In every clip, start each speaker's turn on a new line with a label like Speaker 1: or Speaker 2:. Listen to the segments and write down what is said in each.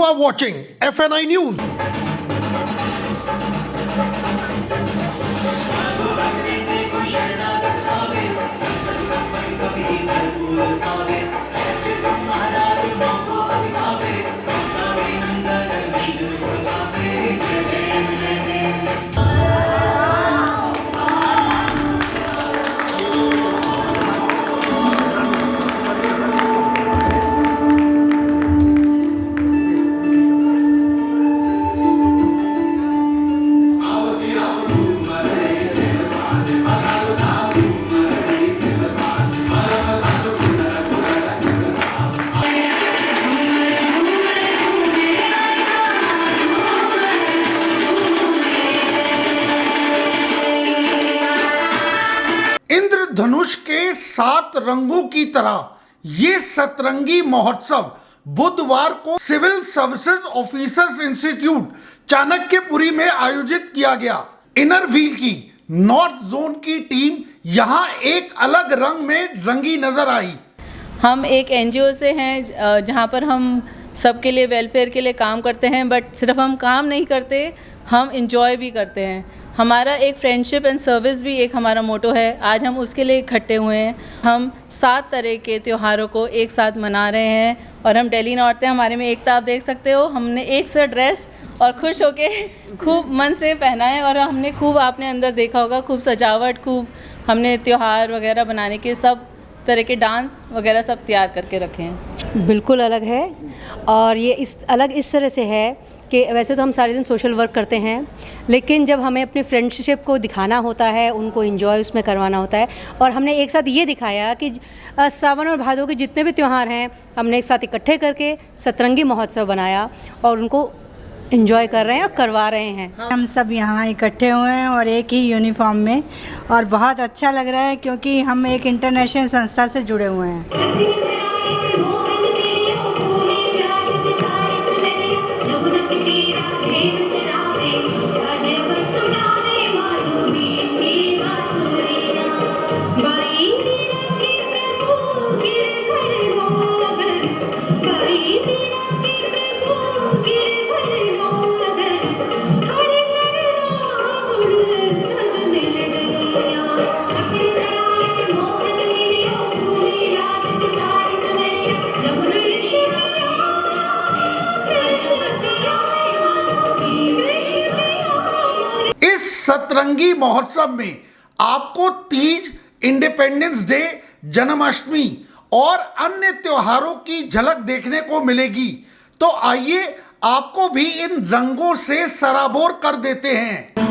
Speaker 1: are watching FNI News. इंद्रधनुष के 7 रंगों की तरह ये सतरंगी महोत्सव बुधवार को civil services officers institute Chanakyapuri में आयोजित किया गया। इनर व्हील की नॉर्थ जोन की टीम यहाँ एक अलग रंग में रंगी नजर आई।
Speaker 2: हम एक एनजीओ से हैं जहाँ पर हम सबके लिए वेलफेयर के लिए काम करते हैं, बट सिर्फ हम काम नहीं करते, हम इंजॉय भी करते हैं। हमारा एक फ्रेंडशिप एंड सर्विस भी एक हमारा मोटो है। आज हम उसके लिए इकट्ठे हुए हैं। हम 7 तरह के त्योहारों को एक साथ मना रहे हैं और हम दिल्ली नॉर्थ हैं। हमारे में एकता आप देख सकते हो। हमने एक सा ड्रेस और खुश होके खूब मन से पहना है और हमने खूब, आपने अंदर देखा होगा, खूब सजावट, खूब हमने त्यौहार वगैरह बनाने के सब तरह के डांस वगैरह सब तैयार करके रखे हैं।
Speaker 3: बिल्कुल अलग है और ये इस तरह से है कि वैसे तो हम सारे दिन सोशल वर्क करते हैं, लेकिन जब हमें अपनी फ्रेंडशिप को दिखाना होता है, उनको एंजॉय उसमें करवाना होता है, और हमने एक साथ ये दिखाया कि सावन और भादों के जितने भी त्यौहार हैं हमने एक साथ इकट्ठे करके सतरंगी महोत्सव बनाया और उनको एंजॉय कर रहे हैं और करवा रहे हैं।
Speaker 4: हम सब यहाँ इकट्ठे हुए हैं और एक ही यूनिफॉर्म में, और बहुत अच्छा लग रहा है क्योंकि हम एक इंटरनेशनल संस्था से जुड़े हुए हैं।
Speaker 1: सतरंगी महोत्सव में आपको तीज, इंडिपेंडेंस डे, जन्माष्टमी और अन्य त्योहारों की झलक देखने को मिलेगी। तो आइए आपको भी इन रंगों से सराबोर कर देते हैं।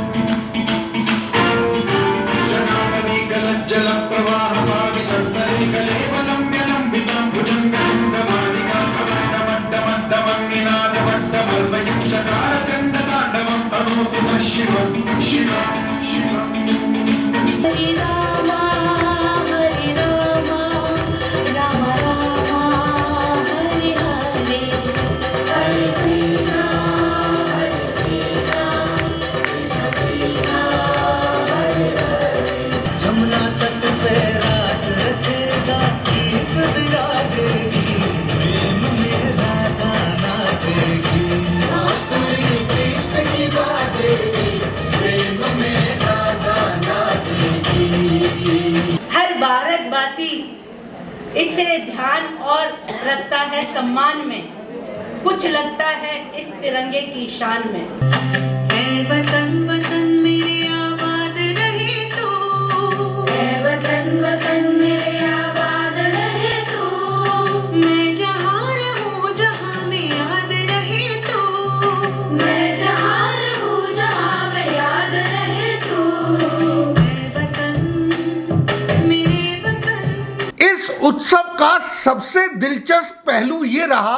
Speaker 5: इसे ध्यान और रखता है सम्मान में, कुछ लगता है इस तिरंगे की शान में। ऐ वतन वतन मेरे आबाद रहे तू, ऐ वतन वतन मेरे आबाद रहे तू, मैं जहाँ रहूँ जहाँ में याद रहे तू, मैं जहाँ रहूँ जहाँ में याद रहे तू, ऐ वतन मेरे वतन।
Speaker 1: इस उत्सव का सबसे दिलचस्प पहलू ये रहा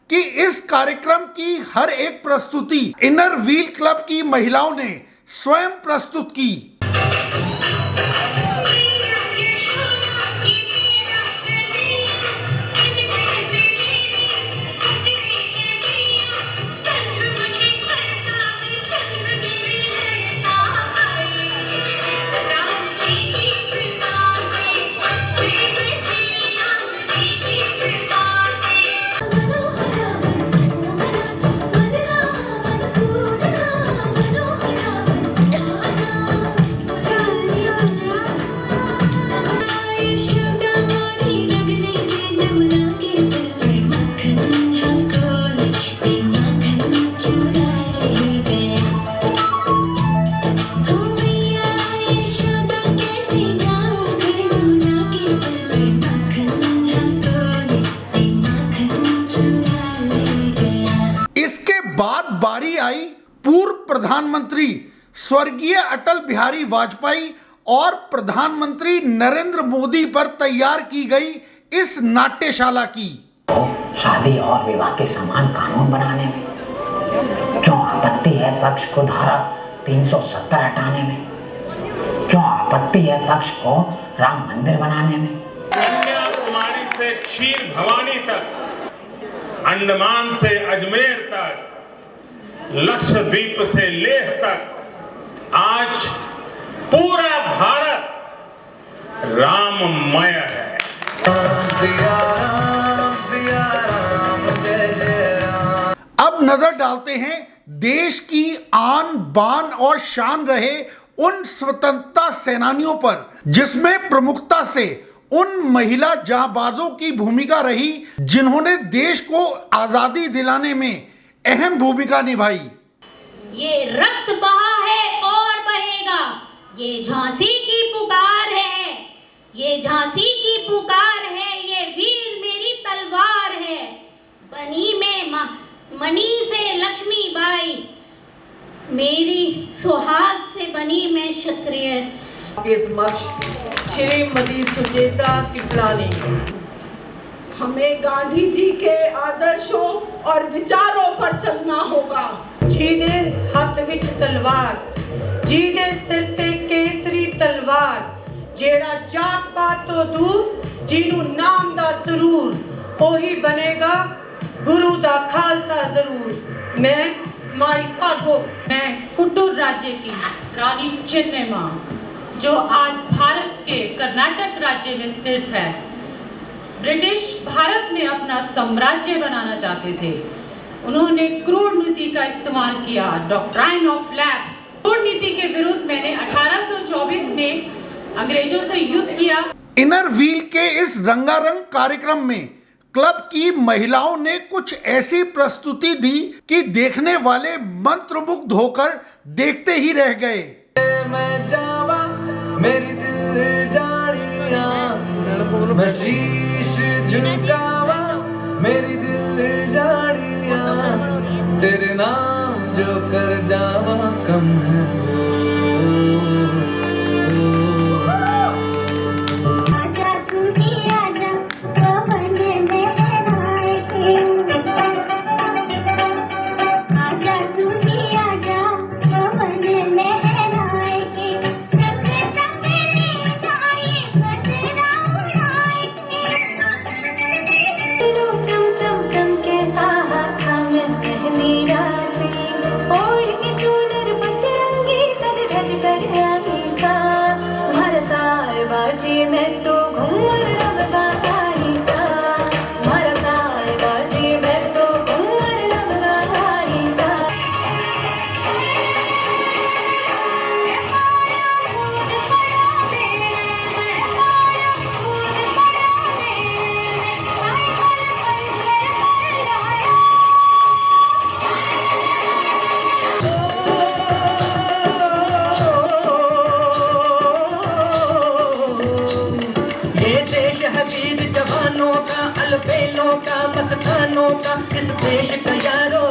Speaker 1: कि इस कार्यक्रम की हर एक प्रस्तुति इनर व्हील क्लब की महिलाओं ने स्वयं प्रस्तुत की। अब बारी आई पूर्व प्रधानमंत्री स्वर्गीय अटल बिहारी वाजपेयी और प्रधानमंत्री नरेंद्र मोदी पर तैयार की गई इस नाट्यशाला की।
Speaker 6: शादी और विवाह के समान कानून बनाने में क्यों आपत्ति है पक्ष को धारा 370 हटाने में? क्यों आपत्ति है पक्ष को राम मंदिर बनाने में?
Speaker 7: कन्याकुमारी से क्षीर भवानी तक, अंडमान से अजमेर तक, लक्षद्वीप से लेह तक, आज पूरा भारत राममय है।
Speaker 1: अब नजर डालते हैं देश की आन बान और शान रहे उन स्वतंत्रता सेनानियों पर, जिसमें प्रमुखता से उन महिला जांबाजों की भूमिका रही जिन्होंने देश को आजादी दिलाने में अहम भूमिका निभाई।
Speaker 8: ये रक्त बहा है और बहेगा, ये झांसी की पुकार है, ये झांसी की पुकार है, ये वीर मेरी तलवार है। बनी में मणि से लक्ष्मी बाई, मेरी सुहाग से बनी मैं क्षत्रिय।
Speaker 5: के समक्ष श्रीमती सुचेता कृपलानी।
Speaker 9: हमें गांधी जी के आदर्शों और विचारों पर चलना होगा।
Speaker 5: ਜਿਹਦੇ ਹੱਥ ਵਿੱਚ ਤਲਵਾਰ, ਜਿਹਦੇ ਸਿਰ ਤੇ ਕੇਸਰੀ ਤਲਵਾਰ, ਜਿਹੜਾ ਜਾਤ ਪਾਤ ਤੋਂ ਦੂਰ, ਜਿਹਨੂੰ ਨਾਮ ਦਾ ਸਰੂਰ, ਉਹੀ ਬਣੇਗਾ गुरु दा खालसा जरूर। मैं माई भागो,
Speaker 2: मैं कुट्टूर राज्य की रानी चिन्नम्मा, जो आज भारत के कर्नाटक राज्य में स्थित है। ब्रिटिश भारत में अपना साम्राज्य बनाना चाहते थे। उन्होंने क्रूर नीति का इस्तेमाल किया, डॉक्ट्राइन ऑफ लैप्स। क्रूर नीति के विरुद्ध मैंने 1824 में अंग्रेजों से युद्ध किया।
Speaker 1: इनर व्हील के इस रंगारंग कार्यक्रम में क्लब की महिलाओं ने कुछ ऐसी प्रस्तुति दी कि देखने वाले मंत्रमुग्ध होकर देखते ही रह गए।
Speaker 10: मैं जावा मेरी दिल जानिया, मैं शीश झुकावा मेरी दिल जानिया, तेरे नाम जो कर जावा कम है वो। जवानों का, अलबेलों का, मस्तानों का, इस देश का यारो,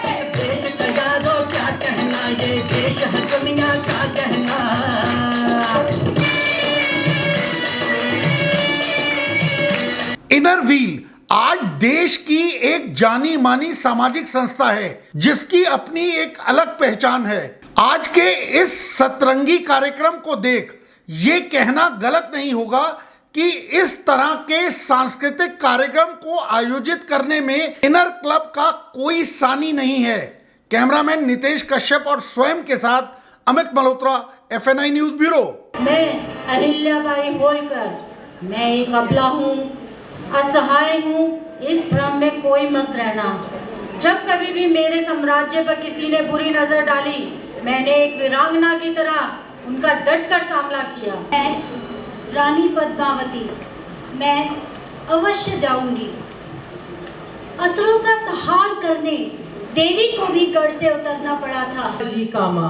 Speaker 10: इस देश का यारो, क्या कहना, ये देश है दुनिया का कहना।
Speaker 1: इनर व्हील आज देश की एक जानी मानी सामाजिक संस्था है, जिसकी अपनी एक अलग पहचान है। आज के इस सतरंगी कार्यक्रम को देख ये कहना गलत नहीं होगा कि इस तरह के सांस्कृतिक कार्यक्रम को आयोजित करने में इनर क्लब का कोई सानी नहीं है। कैमरामैन नितेश कश्यप और स्वयं के साथ Amit Malhotra, FNI news bureau.
Speaker 8: मैं अहिल्याबाई होलकर, मैं एक अबला हूँ, असहाय हूँ, इस भ्रम में कोई मत रहना। जब कभी भी मेरे साम्राज्य पर किसी ने बुरी नजर डाली, मैंने एक वीरांगना की तरह उनका डट कर सामना किया।
Speaker 3: मैं रानी पद्मावती, मैं अवश्य जाऊंगी। असुरों का संहार करने देवी को भी गढ़ से उतरना पड़ा था।
Speaker 5: जी कामा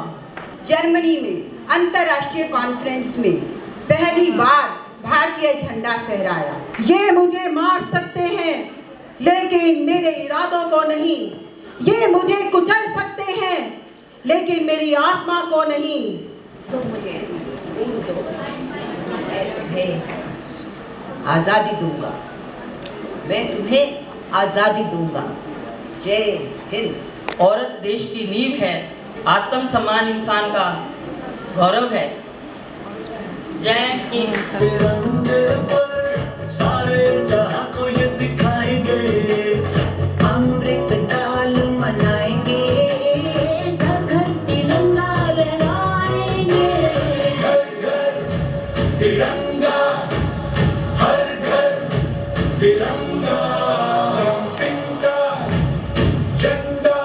Speaker 4: जर्मनी में अंतर्राष्ट्रीय कॉन्फ्रेंस में पहली बार भारतीय झंडा फहराया।
Speaker 5: ये मुझे मार सकते हैं, लेकिन मेरे इरादों को नहीं। ये मुझे कुचल सकते हैं लेकिन मेरी आत्मा को नहीं। तो मुझे मैं तुम्हें आज़ादी दूंगा, मैं तुम्हें आज़ादी दूंगा। जय हिंद।
Speaker 11: औरत देश की नींव है, आत्मसम्मान इंसान का गौरव है। जय हिंद।
Speaker 10: तिरंगे पर सारे जहां को ये दिखाएंगे, अमृत काल मनाएंगे, घर घर तिरंगा लहराएंगे। घर घर तिरंगा, हर घर तिरंगा, तिरंगा झंडा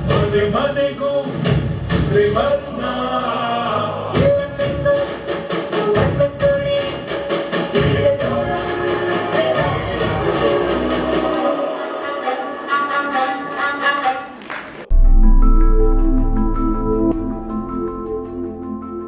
Speaker 10: बने बने को त्रिवर्ण